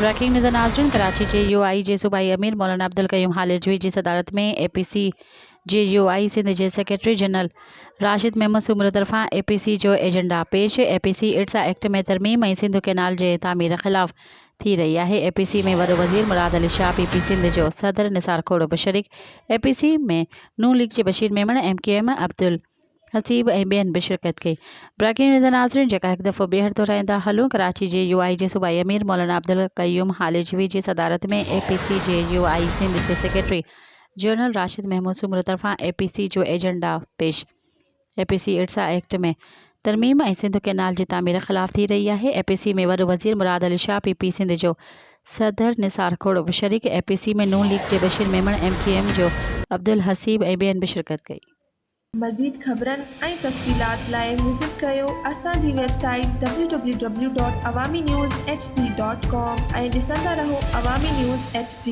Breaking news नाज़रीन, Karachi JUI जे सूबाई अमीर मौलाना अब्दुल क़य्यूम हालिजवी जी सदारत में APC JUI सिंध जे सेक्रेटरी जनरल राशिद महमूद सूमर तरफ़ां APC जो एजेंडा पेश। APC इट्सा एक्ट में तरमीम ऐं सिंध कैनाल जे तामीर ख़िलाफ़ थी रही है। APC में वॾो वज़ीर मुराद अली शाह, PP सिंध जो सदर निसार खोड़ो बि शरीक। APC में नून लीग जे बशीर मेमण, MKM अब्दुल हसीब ऐं ॿियनि बि शिरकत कई। ब्रेकिंग न्यूज़ नाज़रीन, जेका हिकु दफ़ो ॿीहर दोहराईंदा हलूं। कराची JUI जे सूबाई अमीर मौलाना अब्दुल क़य्यूम हालिजवी जी सदारत में APC JUI सिंध जे सेक्रेटरी जनरल राशिद महमूद सूमर तरफ़ां APC जो एजेंडा पेश। APC इट्सा एक्ट में तरमीम ऐं सिंध कैनाल जी तामीर ख़िलाफ़ थी रही है। APC में वॾो वज़ीर मुराद अली शाह, PP सिंध जो सदर निसार खोड़ो बि शरीक। APC में नून लीग जे बशीर मेमण, MKM जो अब्दुल हसीब ऐं ॿियनि बि शिरकत कई। मज़ीद ख़बरनि ऐं तफ़सीलात लाइ विज़िट कयो असांजी वेबसाइट www.awamiNewsHD.com ऐं ॾिसंदा रहो अवामी न्यूज़ HD।